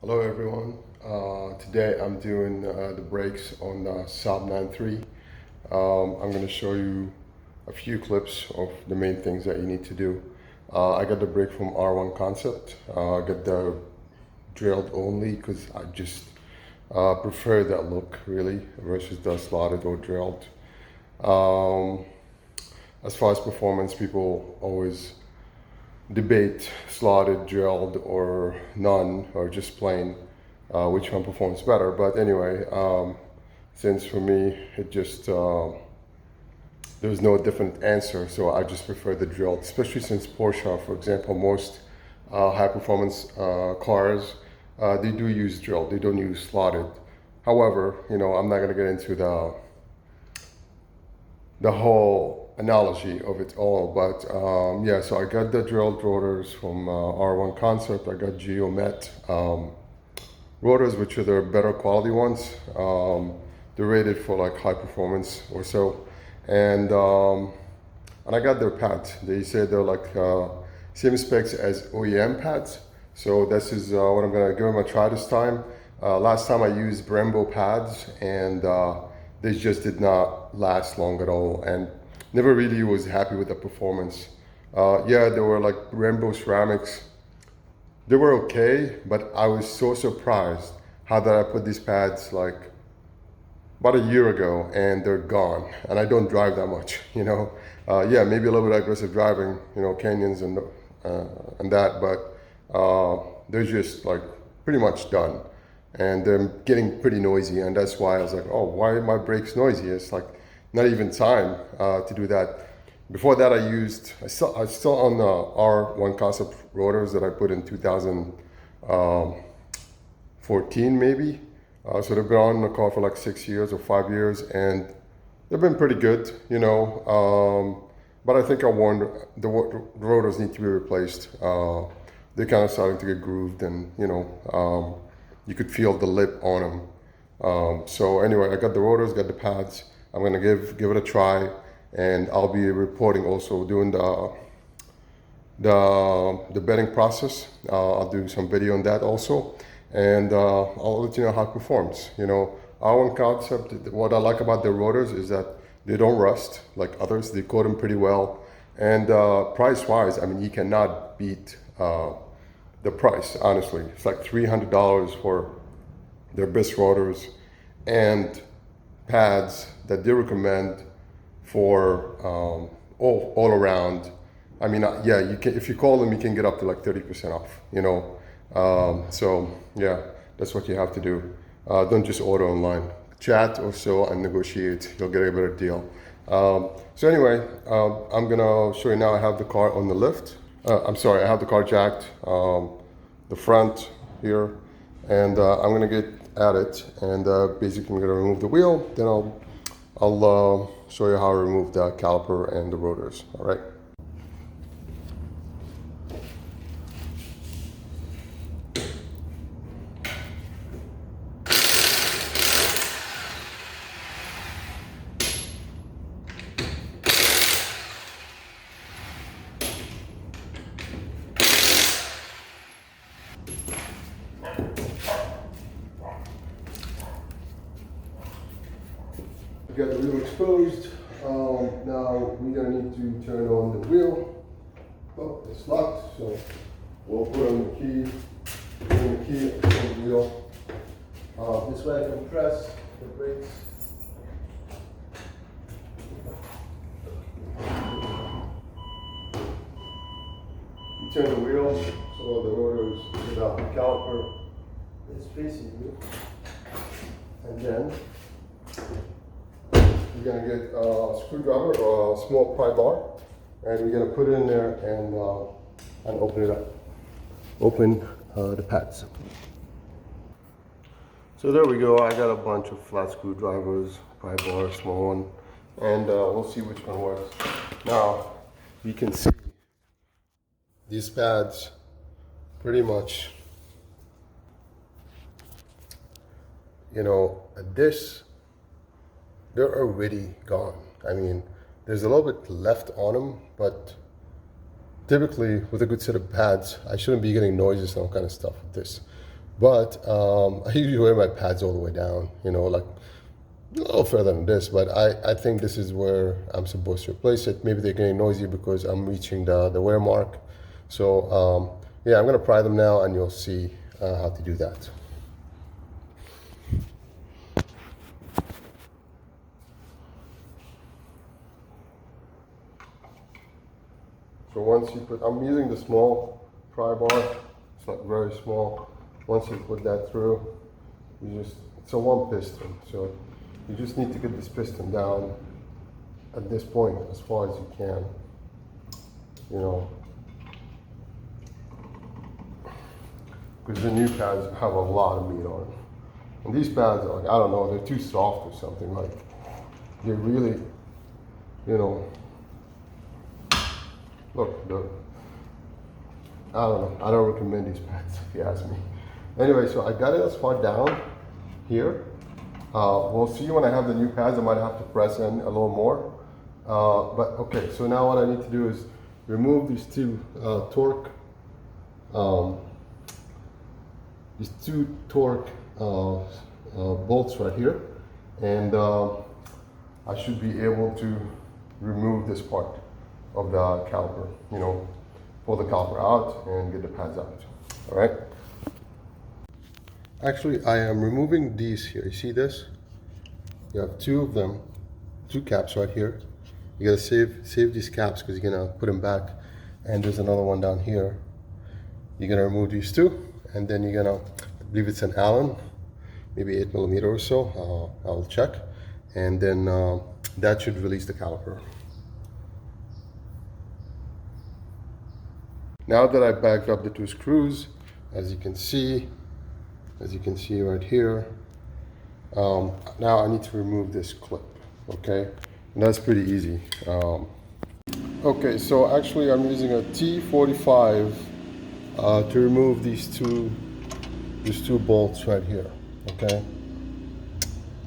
Hello everyone. Today I'm doing the brakes on the SAAB 93. I'm going to show you a few clips of the main things that you need to do. I got the brake from R1 Concept. I got the drilled only because I just prefer that look really versus the slotted or drilled. Um, as far as performance, people always debate slotted, drilled, or none, or just plain, which one performs better. But anyway, since for me, it just, there's no different answer, so I just prefer the drilled, especially since Porsche, for example, most high performance cars, they do use drilled, they don't use slotted. However, I'm not going to get into the whole analogy of it all. But yeah, so I got the drilled rotors from R1 Concept. I got Geomet rotors, which are the better quality ones. They're rated for like high performance or so. And I got their pads. They say they're like same specs as OEM pads. So this is what I'm gonna give them a try this time. Last time I used Brembo pads and they just did not last long at all, and never really was happy with the performance. Yeah, they were like Brembo ceramics. They were okay, but I was so surprised how that I put these pads like about a year ago and they're gone. And I don't drive that much, Yeah, maybe a little bit aggressive driving, canyons and that, but they're just like pretty much done. And they're getting pretty noisy, and that's why I was like, oh, why are my brakes noisy? It's like not even time to do that. Before that, I still on the R1 Concept rotors that I put in 2014 maybe. So they've been on the car for like 6 years or 5 years, and they've been pretty good, but I think I warned the rotors need to be replaced. They're kind of starting to get grooved, and you could feel the lip on them. So anyway, I got the rotors, got the pads. I'm gonna give it a try, and I'll be reporting also doing the bedding process. I'll do some video on that also, and I'll let you know how it performs. Our concept, what I like about the rotors is that they don't rust like others. They coat them pretty well, and price-wise, I mean, you cannot beat the price. Honestly, it's like $300 for their best rotors and pads that they recommend for all around. I mean, yeah, you can, if you call them, you can get up to like 30% off. So yeah, that's what you have to do. Don't just order online. Chat or so and negotiate. You'll get a better deal. So anyway, I'm gonna show you now. I have the car on the lift. I'm sorry, I have the car jacked, the front here, and I'm gonna get at it, and basically I'm gonna remove the wheel. Then I'll show you how I remove the caliper and the rotors. All right. We got the wheel exposed. Now we're gonna need to turn on the wheel. Oh, it's locked, so we'll put on the key, on the wheel. This way I can press the brakes. You turn the wheel so the rotors without the caliper is facing you, and then we're gonna get a screwdriver or a small pry bar, and we're gonna put it in there and open it up. Open the pads. So there we go. I got a bunch of flat screwdrivers, pry bar, small one, and we'll see which one works. Now you can see these pads pretty much, at this, they're already gone. I mean, there's a little bit left on them, but typically with a good set of pads, I shouldn't be getting noises and all kind of stuff with this. But I usually wear my pads all the way down, you know, like a little further than this, but I think this is where I'm supposed to replace it. Maybe they're getting noisy because I'm reaching the wear mark. So yeah, I'm gonna pry them now and you'll see how to do that. So once you put, I'm using the small pry bar, it's not very small. Once you put that through, you just, it's a one piston. So you just need to get this piston down at this point as far as you can, you know. Because the new pads have a lot of meat on them. And these pads are like, I don't know, they're too soft or something. Like, they really, you know, look, I don't know, I don't recommend these pads if you ask me. Anyway, so I got it as far down here. We'll see when I have the new pads, I might have to press in a little more. But okay, so now what I need to do is remove these two torque bolts right here, and I should be able to remove this part of the caliper, you know, pull the caliper out and get the pads out. All right. Actually, I am removing these here. You see this? You have two of them, two caps right here. You gotta save these caps because you're gonna put them back. And there's another one down here. You're gonna remove these two, and then you're gonna, I believe it's an Allen, maybe 8mm or so. I'll check, and then that should release the caliper. Now that I backed up the two screws, as you can see right here, now I need to remove this clip, okay? And that's pretty easy. Okay, so actually I'm using a T45 to remove these two bolts right here, okay?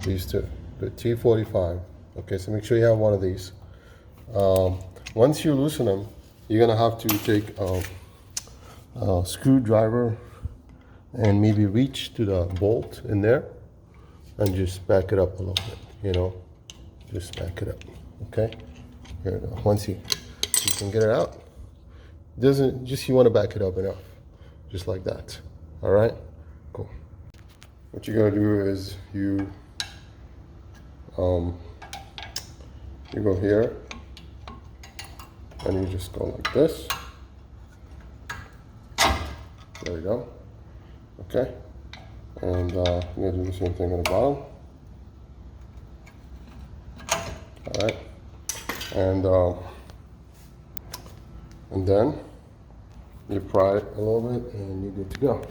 These two, the T45. Okay, so make sure you have one of these. Once you loosen them, you're gonna have to take a screwdriver and maybe reach to the bolt in there and just back it up a little bit, you know, just back it up, okay? Here we go. Once you can get it out, you want to back it up enough, just like that. All right, cool. What you're gonna do is you go here and you just go like this. There we go. Okay, and you're gonna do the same thing on the bottom. All right, and then you pry it a little bit, and you're good to go.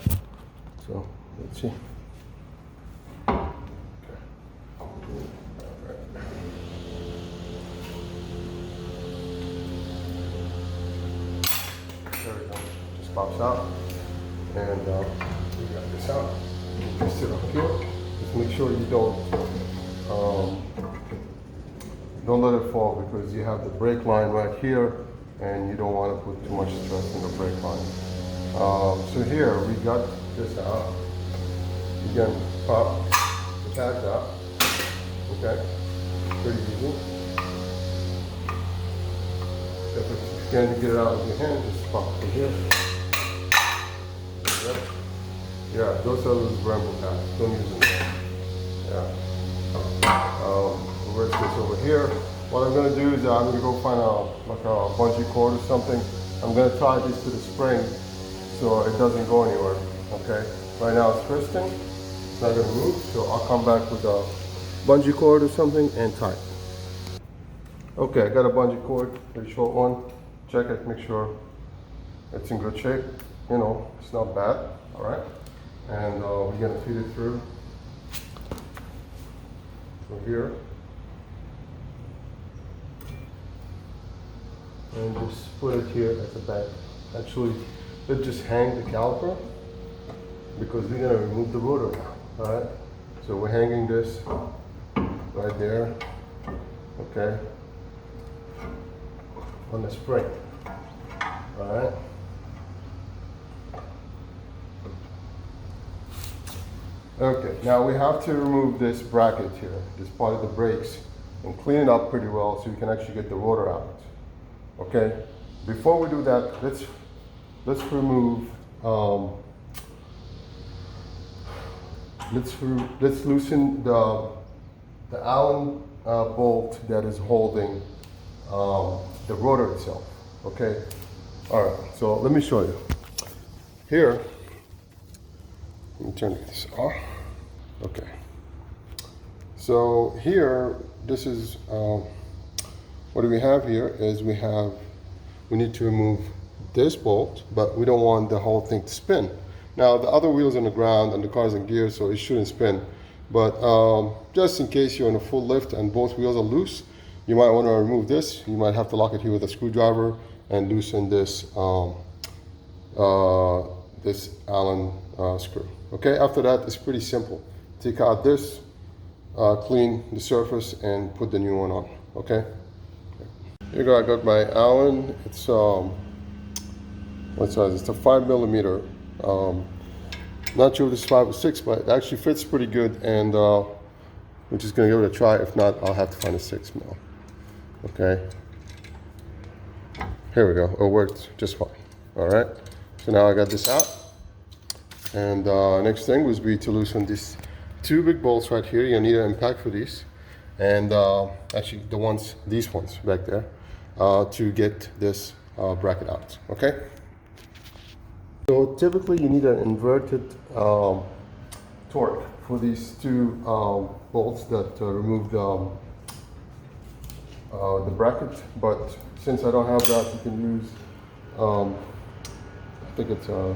So let's see. There we go. Just pops out, and we got this out. Just sit up here. Just make sure you don't let it fall, because you have the brake line right here, and you don't want to put too much stress in the brake line. So here we got this out. You can pop the pads out. Okay, pretty easy. If it's going to get it out with your hand, just pop it here. Yep. Yeah, those are those Rambo pads. Don't use them. Yeah. Reverse this over here. What I'm going to do is I'm going to go find a bungee cord or something. I'm going to tie this to the spring so it doesn't go anywhere. Okay. Right now it's twisting. It's not going to move. So I'll come back with a bungee cord or something and tie it. Okay, I got a bungee cord, pretty short one. Check it, make sure it's in good shape. You know, it's not bad. All right. And we're going to feed it through here. And just put it here at the back. Actually, let's just hang the caliper because we're gonna remove the rotor now. All right. So we're hanging this right there. Okay. On the spring. All right. Okay, now we have to remove this bracket here, this part of the brakes, and clean it up pretty well so you can actually get the rotor out. Okay, before we do that, let's remove let's loosen the Allen bolt that is holding the rotor itself. Okay, all right. So let me show you. Here, let me turn this off. Okay. So here, this is what do we have here? Is we need to remove this bolt, but we don't want the whole thing to spin. Now the other wheel's on the ground and the car's in gear, so it shouldn't spin. But just in case you're in a full lift and both wheels are loose, you might want to remove this. You might have to lock it here with a screwdriver and loosen this this Allen screw. Okay, after that, it's pretty simple. Take out this, clean the surface, and put the new one on. Okay. Here you go. I got my Allen. It's what size? It's a 5mm. Not sure if this is 5 or 6, but it actually fits pretty good, and we're just gonna give it a try. If not, I'll have to find a 6mm. Okay. Here we go. It worked just fine. All right. So now I got this out, and next thing would be to loosen these two big bolts right here. You need an impact for these, and actually these ones back there, to get this bracket out. Okay. So typically you need an inverted torque for these two bolts that remove the bracket, but since I don't have that, you can use I think it's I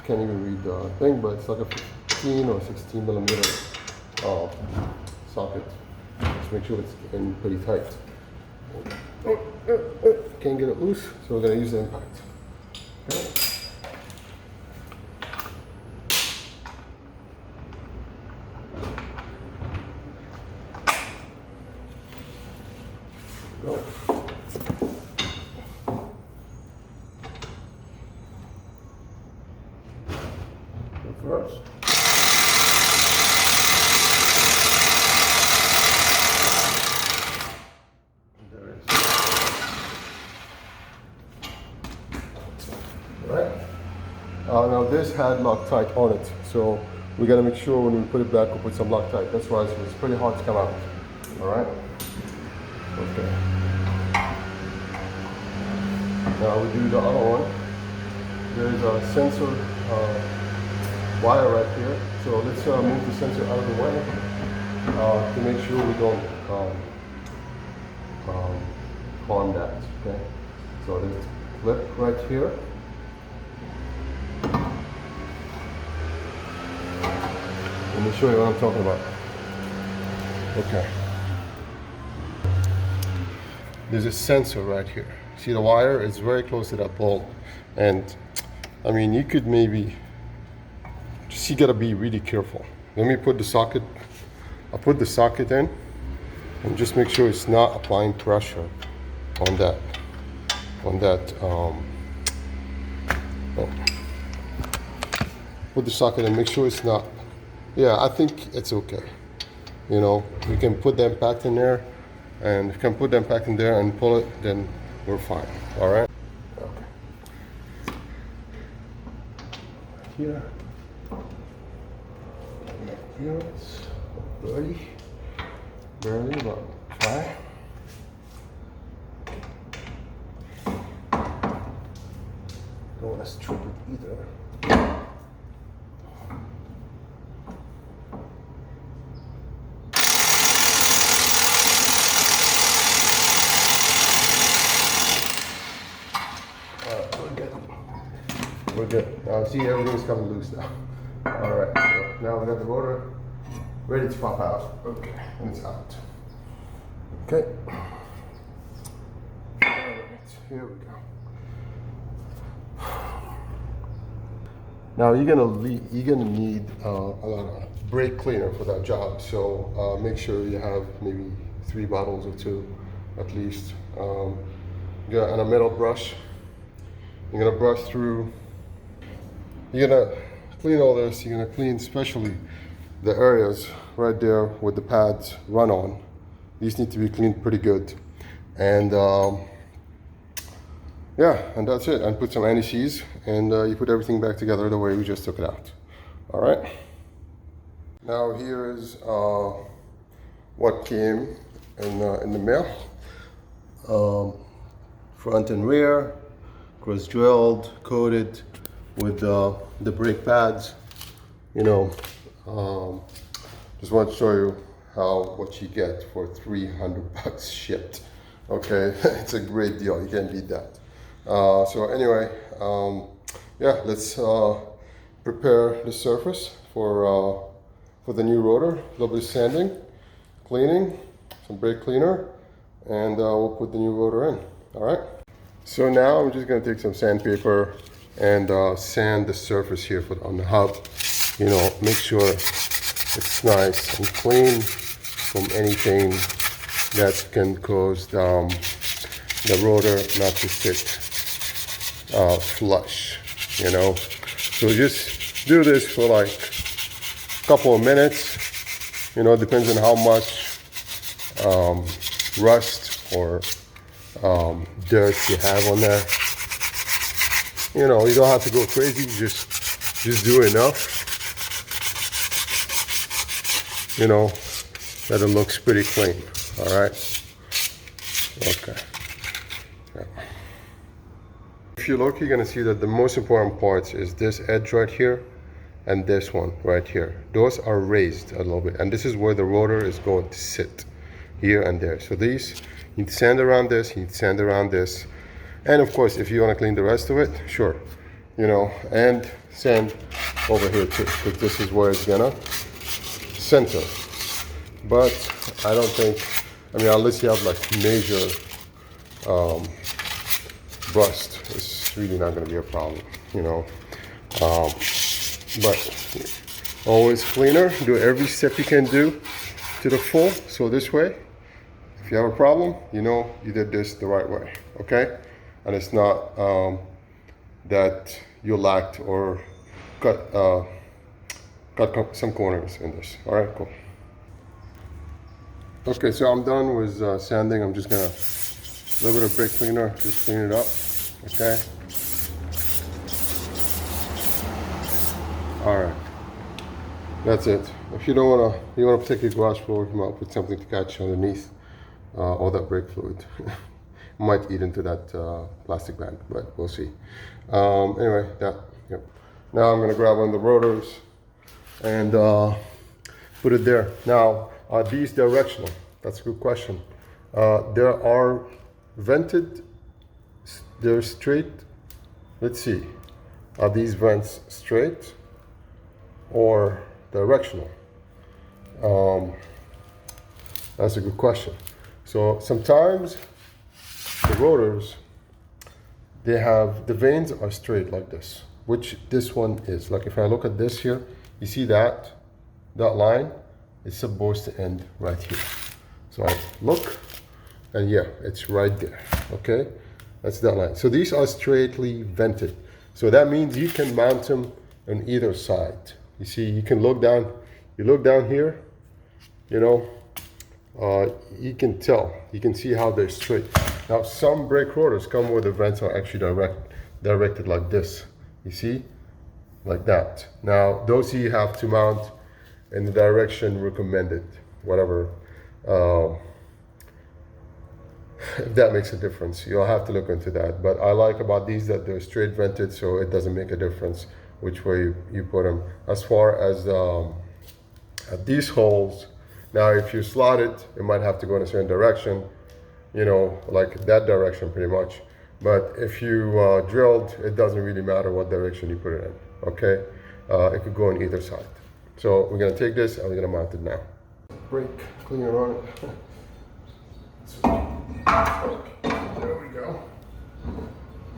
can't even read the thing, but it's like a 15 or 16mm socket. Just make sure it's in pretty tight. Can't get it loose, so we're gonna use the impact. Okay. Go. First. There it is. All right. Now this had Loctite on it, so we gotta make sure when we put it back, we put some Loctite. That's why it's pretty hard to come out. All right. Okay. Now we do the other one. There's a sensor wire right here. So let's move the sensor out of the way to make sure we don't harm that. Okay. So there's a clip right here. Let me show you what I'm talking about. Okay. There's a sensor right here. See the wire? It's very close to that bolt. And I mean, you could maybe, just you gotta be really careful. Let me put the socket, I'll put the socket in and just make sure it's not applying pressure on that, oh. Put the socket in, make sure it's not, yeah, I think it's okay. You know, we can put the impact in there, and if you can put the impact in there and pull it, then we're fine. All right. Okay. Here. Here it's barely, but try. Don't want to strip it either. We're good. Now see, everything's coming loose now. All right, so now we got the rotor ready to pop out. Okay, and it's out. Okay. All right, here we go. Now you're gonna need a lot of brake cleaner for that job. So make sure you have maybe 3 bottles or 2 at least. And a metal brush. You're gonna brush through. You're gonna clean all this. You're gonna clean especially the areas right there with the pads run on, these need to be cleaned pretty good. And yeah, and that's it. And put some anti-seize, and you put everything back together the way we just took it out. All right. Now here is what came in the mail. Front and rear, cross drilled, coated with the brake pads. You know, just want to show you what you get for $300 shipped. Okay, it's a great deal. You can't beat that. So anyway, yeah, let's prepare the surface for the new rotor. A little bit of sanding, cleaning, some brake cleaner, and we'll put the new rotor in. All right. So now I'm just gonna take some sandpaper and sand the surface here on the hub. You know, make sure it's nice and clean from anything that can cause the rotor not to sit flush, you know. So just do this for like a couple of minutes. You know, it depends on how much rust or dirt you have on there. You know, you don't have to go crazy, just do enough, you know, that it looks pretty clean. All right. Okay. Yeah. If you look, you're gonna see that the most important parts is this edge right here and this one right here. Those are raised a little bit, and this is where the rotor is going to sit, here and there. So these, you need to sand around this, you need to sand around this. And of course, if you want to clean the rest of it, sure, you know, and sand over here too, because this is where it's gonna center. But I don't think, I mean, unless you have like major rust, it's really not gonna be a problem, you know. But always cleaner, do every step you can do to the full. So this way, if you have a problem, you know you did this the right way, okay? And it's not that you lacked or cut some corners in this. All right, cool. Okay, so I'm done with sanding. I'm just gonna, a little bit of brake cleaner, just clean it up, okay? All right, that's it. If you don't wanna, you wanna protect your garage floor, you might put something to catch underneath all that brake fluid. Might eat into that plastic bag, but we'll see. Anyway, yep. Now I'm gonna grab one of the rotors and put it there. Now, are these directional? That's a good question. There are vented, they're straight. Let's see, are these vents straight or directional? That's a good question. So sometimes the rotors, they have, the vanes are straight like this, which this one is. Like if I look at this here, you see that line is supposed to end right here. So I look, and yeah, it's right there, okay? That's that line. So these are straightly vented. So that means you can mount them on either side. You see, you can look down, you look down here, you know, you can tell, you can see how they're straight. Now, some brake rotors come where the vents are actually directed like this. You see, like that. Now, those you have to mount in the direction recommended, whatever. If that makes a difference, you'll have to look into that. But I like about these that they're straight vented, so it doesn't make a difference which way you put them. As far as these holes, now if you slot it, it might have to go in a certain direction, you know, like that direction pretty much. But if you drilled, it doesn't really matter what direction you put it in, okay? It could go on either side. So we're gonna take this and we're gonna mount it now. Brake cleaner on it. There we go.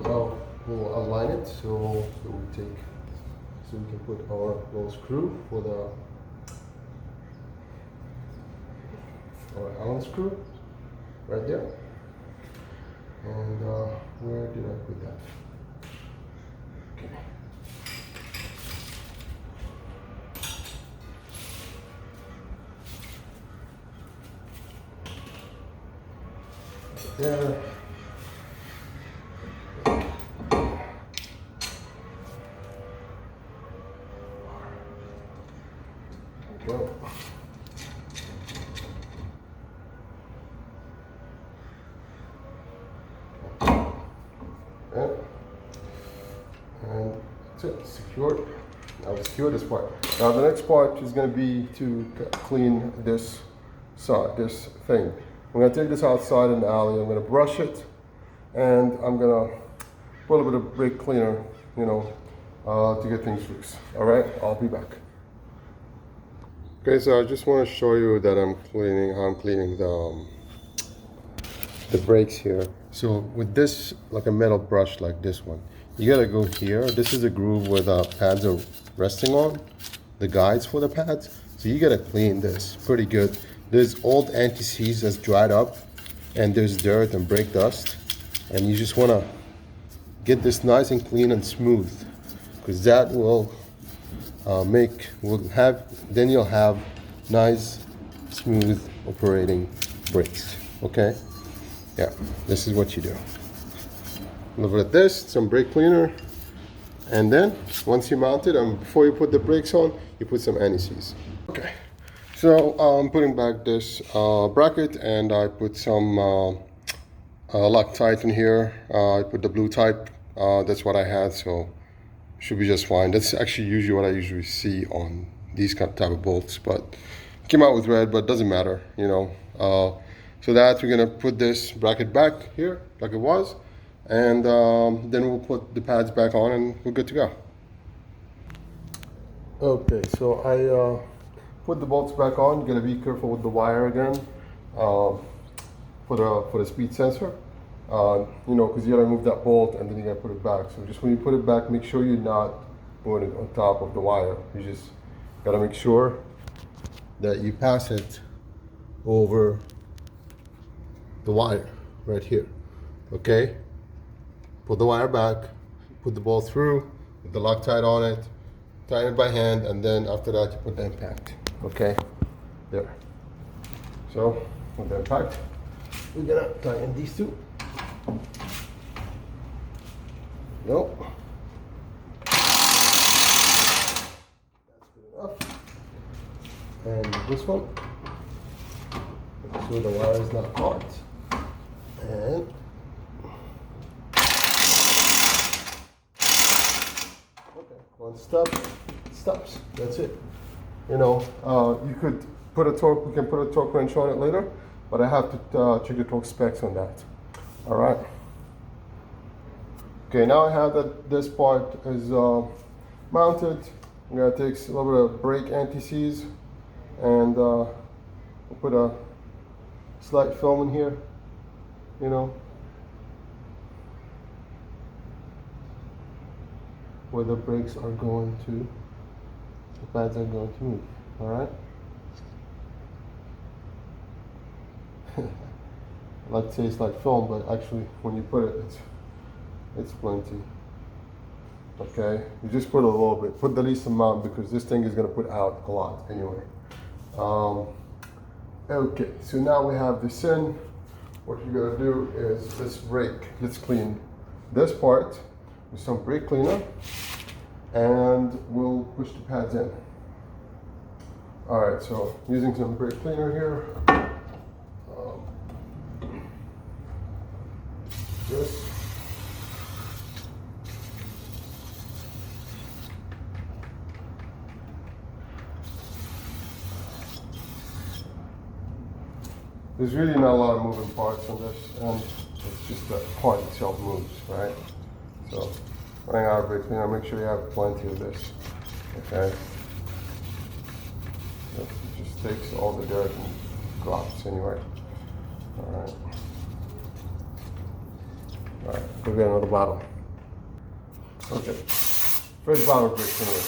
Well, we'll align it so we can put our little screw for our Allen screw right there. And where did I put that? Okay. Yeah. Go. Okay. And that's it, secured. Now we secure this part. Now the next part is going to be to clean this side, this thing. I'm going to take this outside in the alley. I'm going to brush it, and I'm going to put a little bit of brake cleaner, you know, to get things loose. All right, I'll be back. Okay, so I just want to show you that how I'm cleaning the brakes here. So with this, like a metal brush like this one, you gotta go here. This is the groove where the pads are resting on, the guides for the pads. So you gotta clean this pretty good. There's old anti-seize that's dried up, and there's dirt and brake dust, and you just wanna get this nice and clean and smooth, because that will then you'll have nice, smooth operating brakes. Okay. Yeah, this is what you do. A little bit of this, some brake cleaner, and then once you mount it, before you put the brakes on, you put some anti-seize. Okay, so I'm putting back this bracket, and I put some Loctite in here. I put the blue type. That's what I had, so should be just fine. That's actually usually what I usually see on these type of bolts, but it came out with red, but it doesn't matter, you know. So that we're gonna put this bracket back here like it was, and then we'll put the pads back on and we're good to go. Okay, so I put the bolts back on. You're gonna be careful with the wire again for the speed sensor. You know, because you gotta move that bolt and then you gotta put it back. So just when you put it back, make sure you're not putting it on top of the wire. You just gotta make sure that you pass it over the wire right here. Okay, put the wire back, put the bolt through, put the Loctite on it, tighten it by hand, and then after that you put the impact. Okay, there. So with the impact, we're gonna tighten these two. Nope. That's good enough. And this one, make sure the wire is not caught. And okay, one step, stops. That's it. You know, you could put a torque. We can put a torque wrench on it later, but I have to check the torque specs on that. All right. Okay, now I have that this part is mounted. I'm gonna take a little bit of brake anti-seize, and we'll put a slight film in here. You know, where the brakes are going to, the pads are going to move. All right. Let's say it's like film, but actually, when you put it, it's plenty. Okay, you just put a little bit. Put the least amount because this thing is going to put out a lot anyway. Okay, so now we have this in. What you're gonna do is let's clean this part with some brake cleaner, and we'll push the pads in. All right, so using some brake cleaner here. This. There's really not a lot of moving parts on this, and it's just the part itself moves, right? So, running out of brake cleaner, make sure you have plenty of this, okay? It just takes all the dirt and drops anyway. All right. All right, go get another bottle. Okay, fresh bottle of brake cleaner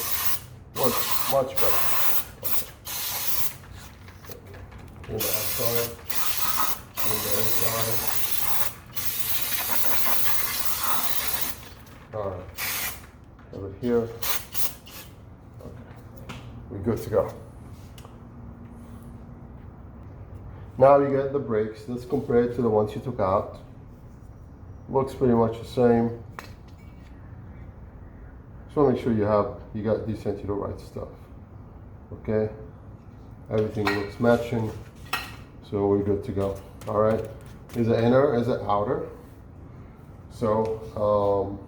works much better. Okay. Clean the outside. All right, over here. Okay, we're good to go. Now you get the brakes. Let's compare it to the ones you took out. Looks pretty much the same. Just want to make sure you got these sent you the right stuff. Okay, everything looks matching, so we're good to go. All right, there's an inner, there's an outer. So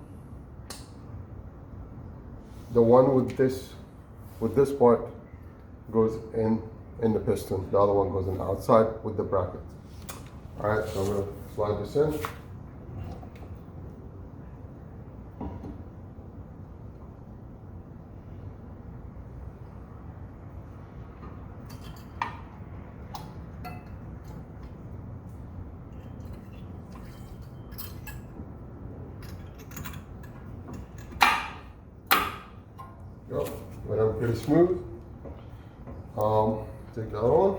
the one with this part goes in the piston. The other one goes in the outside with the bracket. All right, so I'm gonna slide this in. Go. Went up pretty smooth. Take the other one,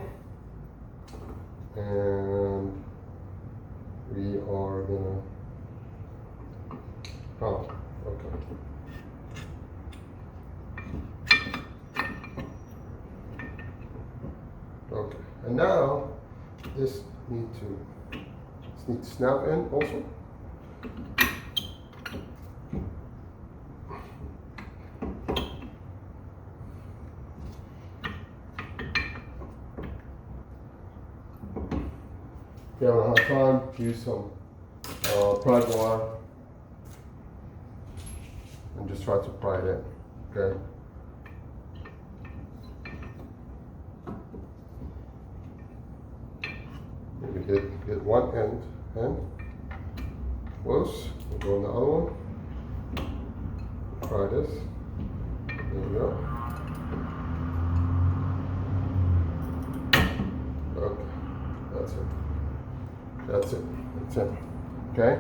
and we are gonna. Oh, okay. Okay, and now this needs to snap in also. If you have a hard time, use some pride wire and just try to pry it in, okay? Maybe get one end in, close, we'll go on the other one, try this, there we go. Okay, that's it. That's it. Okay.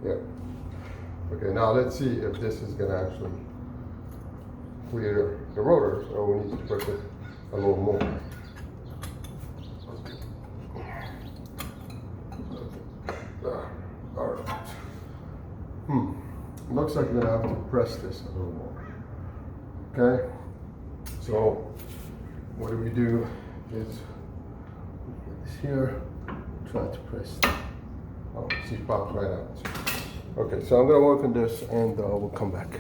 Yeah. Okay. Now let's see if this is going to actually clear the rotor, or we need to push it a little more. All right. Looks like you're going to have to press this a little more. Okay. So what do is here, try to press. Oh, see, it popped right out. Okay, so I'm gonna work on this and we'll come back.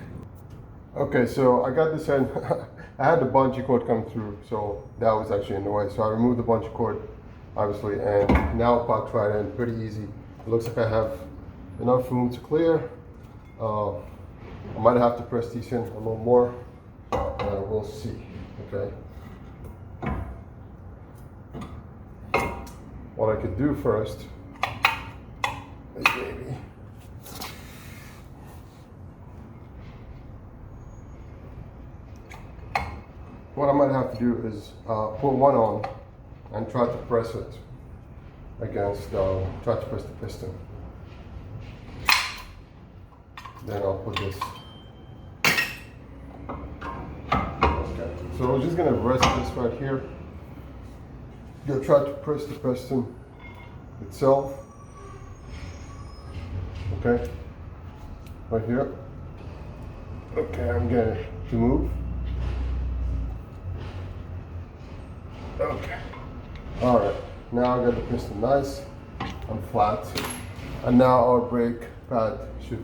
Okay, so I got this in. I had the bungee cord come through, so that was actually in the way. So I removed the bungee cord, obviously, and now it popped right in, pretty easy. It looks like I have enough room to clear. I might have to press these in a little more. We'll see, okay? What I could do first is maybe what I might have to do is put one on and try to press it against, try to press the piston. Then I'll put this. Okay, so we're just gonna rest this right here. You'll try to press the piston itself. Okay, right here. Okay, I'm going to move. Okay, all right. Now I got the piston nice and flat, and now our brake pad should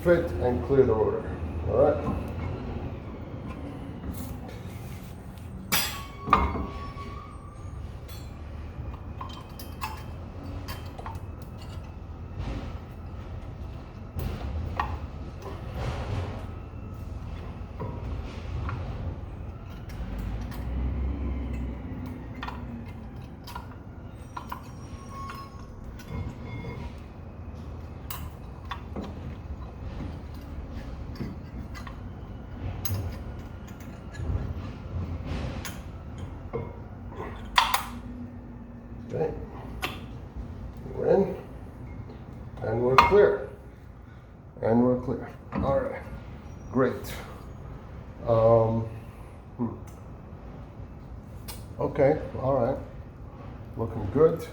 fit and clear the rotor. All right. Okay, we're in, and we're clear, All right, great. Okay, all right, looking good.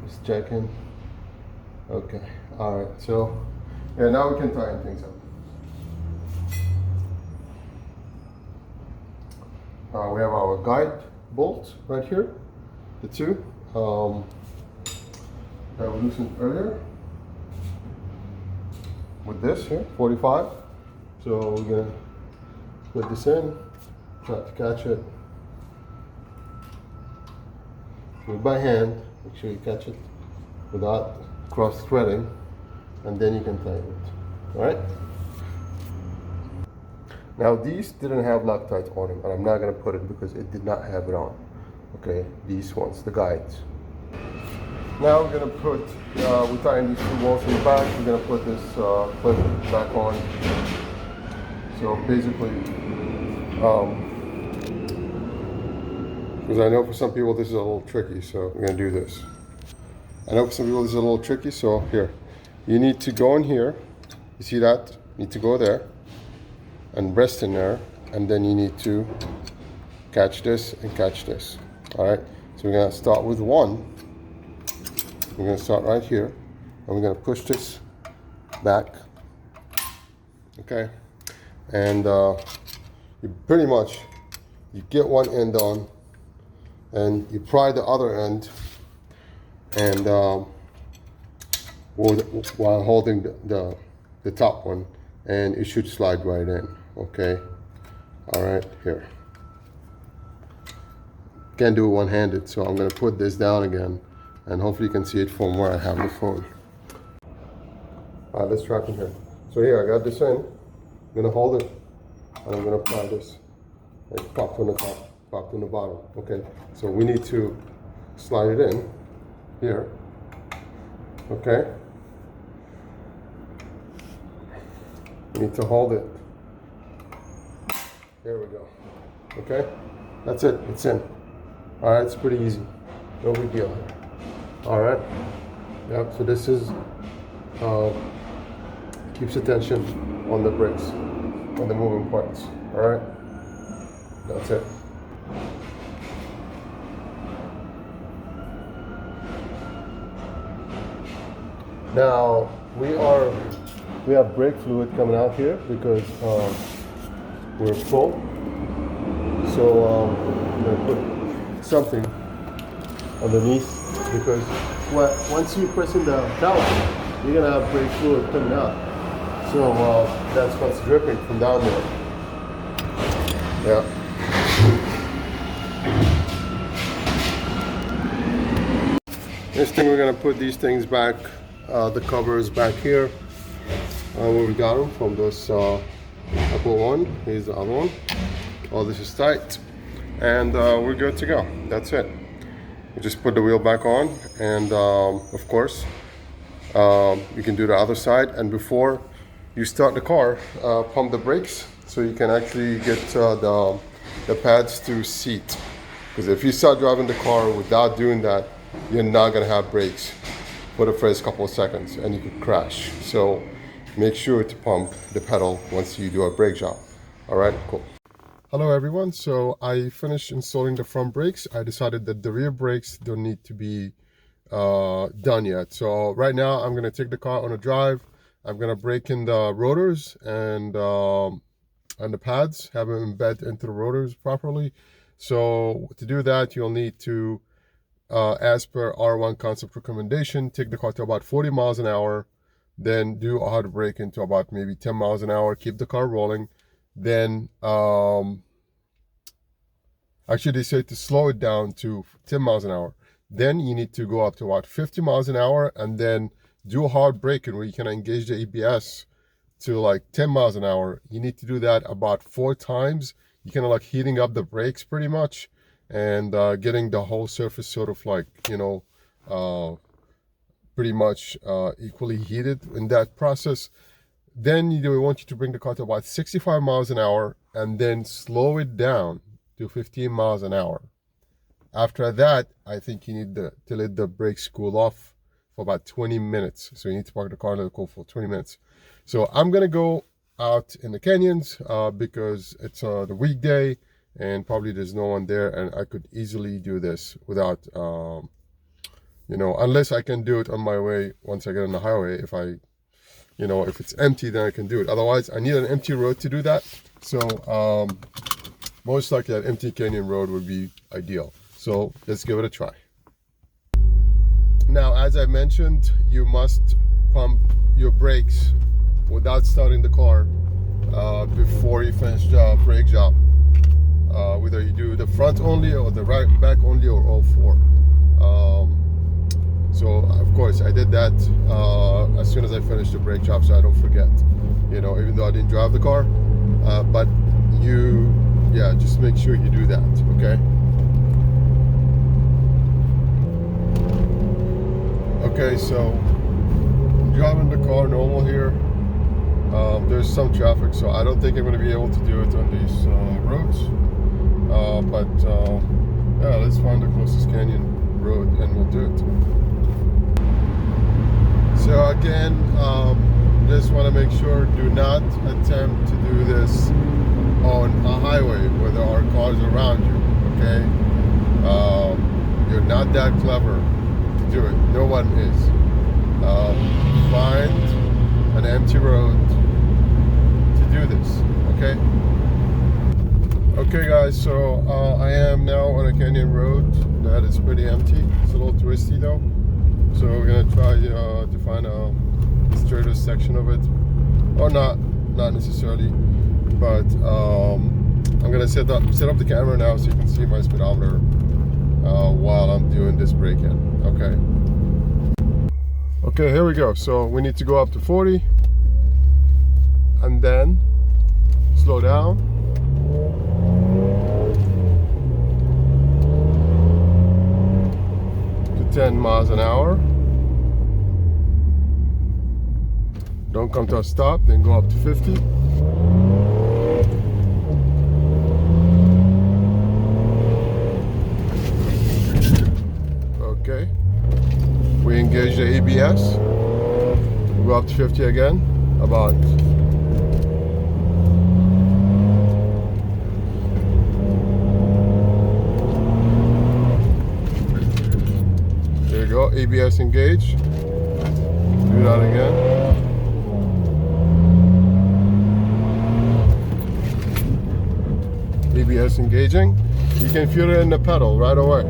Just checking. Okay, all right. So, yeah, now we can tighten things up. We have our guide bolts right here, the two that we loosened earlier with this here, 45. So we're gonna put this in, try to catch it. Do it by hand, make sure you catch it without cross threading, and then you can tighten it. All right? Now these didn't have Loctite on them, and I'm not gonna put it because it did not have it on. Okay, these ones, the guides. Now we're gonna put, we tighten these two bolts in the back, we're gonna put this clip back on. So basically, because I know for some people this is a little tricky, so we're gonna do this. I know for some people this is a little tricky, so here. You need to go in here, you see that? You need to go there and rest in there, and then you need to catch this and catch this. All right, so we're gonna start with one. We're gonna start right here, and we're gonna push this back, okay? And you pretty much, you get one end on, and you pry the other end, and while holding the top one, and it should slide right in, okay? All right, here. Can't do it one-handed, so I'm gonna put this down again, and hopefully you can see it from where I have the phone. All right, let's try from here. So here, I got this in. I'm gonna hold it, and I'm gonna apply this. And pop on the top, pop on the bottom. Okay, so we need to slide it in here. Okay. We need to hold it. There we go. Okay, that's it. It's in. All right, it's pretty easy. No big deal. All right. Yep. So this is keeps attention on the brakes, on the moving parts. All right. That's it. Now we have brake fluid coming out here because we're full. So I'm gonna put something underneath because once you press in the caliper, you're gonna have brake fluid coming out. So that's what's dripping from down there. Yeah. Next thing, we're gonna put these things back, the covers back here, where we got them from this upper one. Here's the other one. All this is tight, and we're good to go. That's it. We just put the wheel back on, and of course, you can do the other side. And before you start the car, pump the brakes so you can actually get the pads to seat. Because if you start driving the car without doing that, you're not gonna have brakes for the first couple of seconds, and you could crash. So make sure to pump the pedal once you do a brake job. All right, cool. Hello everyone, so I finished installing the front brakes. I decided that the rear brakes don't need to be done yet. So right now I'm gonna take the car on a drive. I'm gonna break in the rotors and the pads, have them embed into the rotors properly. So to do that, you'll need to, as per R1 concept recommendation, take the car to about 40 miles an hour, then do a hard brake into about maybe 10 miles an hour, keep the car rolling. Then actually they say to slow it down to 10 miles an hour. Then you need to go up to about 50 miles an hour and then do a hard braking where you can engage the ABS to like 10 miles an hour. You need to do that about 4 times. You kind of like heating up the brakes pretty much, and getting the whole surface sort of like, you know, pretty much equally heated in that process. Then we want you to bring the car to about 65 miles an hour and then slow it down to 15 miles an hour. After that, I think you need to let the brakes cool off for about 20 minutes. So you need to park the car and let it cool for 20 minutes. So I'm gonna go out in the canyons because it's the weekday and probably there's no one there, and I could easily do this without, you know, unless I can do it on my way once I get on the highway. If I, you know, if it's empty, then I can do it. Otherwise, I need an empty road to do that. So most likely that empty canyon road would be ideal. So let's give it a try. Now, as I mentioned, you must pump your brakes without starting the car before you finish the brake job. Whether you do the front only or the back only or all four. So of course I did that as soon as I finished the brake job, so I don't forget. You know, even though I didn't drive the car, but just make sure you do that. Okay. Okay, so driving the car normal here. There's some traffic, so I don't think I'm going to be able to do it on these roads. Yeah, let's find the closest canyon road and we'll do it. So again, just want to make sure, do not attempt to do this on a highway where there are cars around you. Okay, you're not that clever to do it. No one is. Find an empty road to do this. Okay. Okay guys, so I am now on a canyon road that is pretty empty. It's a little twisty though, so we're gonna try to find a straighter section of it, or not necessarily, but I'm gonna set up the camera now so you can see my speedometer while I'm doing this break-in. Okay, here we go. So we need to go up to 40 and then slow down. To 10 miles an hour. Don't come to a stop, then go up to 50. Okay. We engage the ABS. We go up to 50 again. About ABS engage. Do that again. ABS engaging. You can feel it in the pedal right away.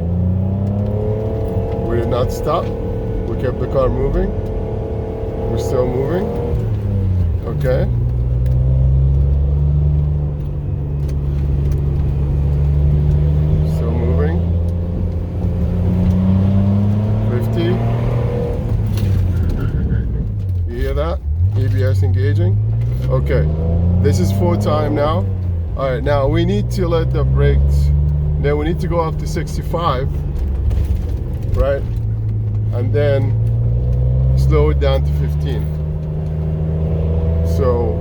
We did not stop. We kept the car moving. We're still moving. Okay. Still moving. 50. You hear that? ABS engaging. Okay. This is full time now. All right, now we need to let the brakes, then we need to go up to 65, right? And then slow it down to 15. So,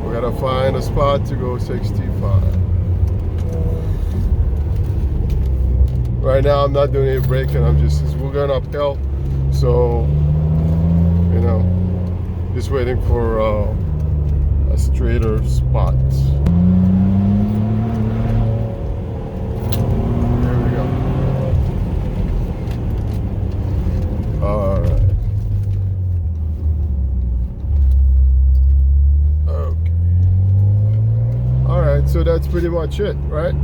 we gotta find a spot to go 65. Right now I'm not doing any braking, we're going uphill. So, you know, just waiting for a straighter spot. There we go. All right. Okay. All right, so that's pretty much it, right?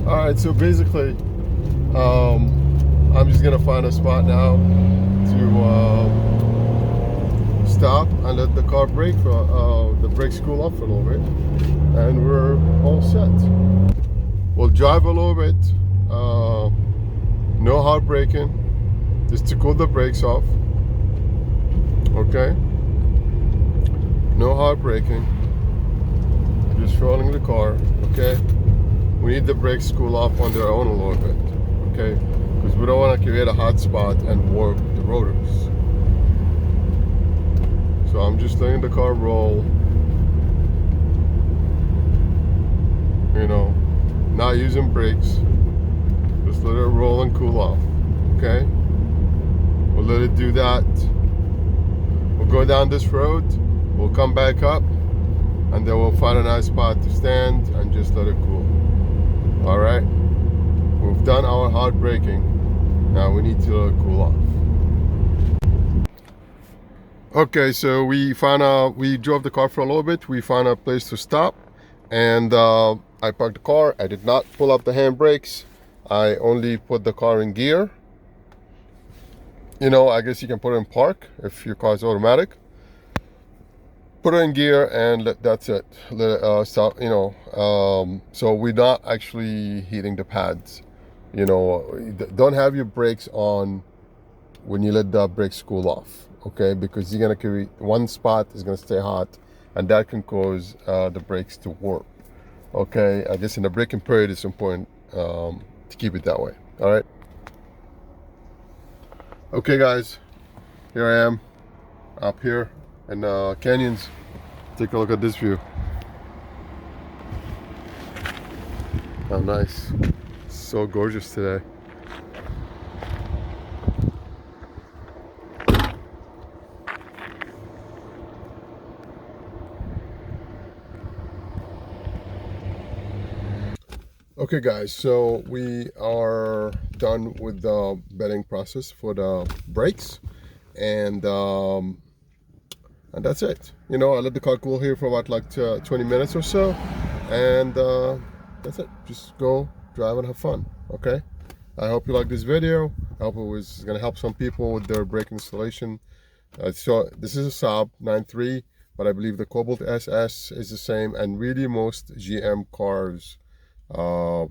Alright, so basically, I'm just gonna find a spot now to stop and let the car brake for the brakes cool off for a little bit, and we're all set. We'll drive a little bit, no hard braking, just to cool the brakes off. Okay, no hard braking, just rolling the car. Okay. We need the brakes to cool off on their own a little bit, okay? Because we don't want to create a hot spot and warp the rotors. So I'm just letting the car roll, you know, not using brakes. Just let it roll and cool off, okay? We'll let it do that. We'll go down this road, we'll come back up, and then we'll find a nice spot to stand and just let it cool. All right, we've done our hard braking. Now we need to let it cool off. Okay, so we drove the car for a little bit. We found a place to stop, and I parked the car. I did not pull up the handbrakes. I only put the car in gear. You know, I guess you can put it in park if your car is automatic. Put it in gear and that's it. Let it stop. You know, so we're not actually heating the pads. You know, don't have your brakes on when you let the brakes cool off. Okay, because you're gonna carry one spot is gonna stay hot, and that can cause the brakes to warp. Okay, I guess in the braking period it's important to keep it that way. All right. Okay, guys, here I am up here in canyons. Take a look at this view. How nice! So gorgeous today. Okay guys, so we are done with the bedding process for the brakes, and that's it. You know, I let the car cool here for about like 20 minutes or so, and that's it. Just go drive and have fun. Okay, I hope you like this video. I hope it was gonna help some people with their brake installation. So this is a SAAB 9.3, but I believe the Cobalt SS is the same, and really most GM cars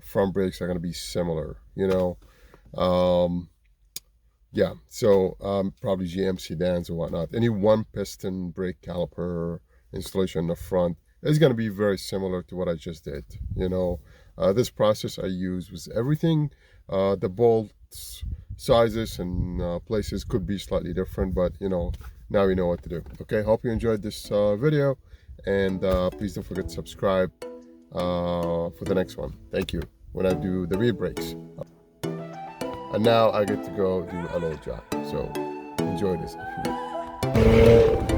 front brakes are going to be similar, you know. Yeah, so probably GM sedans and whatnot. Any one piston brake caliper installation in the front is going to be very similar to what I just did. You know, this process I used was everything. The bolts sizes and places could be slightly different, but you know, now you know what to do. Okay, hope you enjoyed this video, and please don't forget to subscribe for the next one. Thank you. When I do the rear brakes. And now I get to go do a little job. So enjoy this if you will.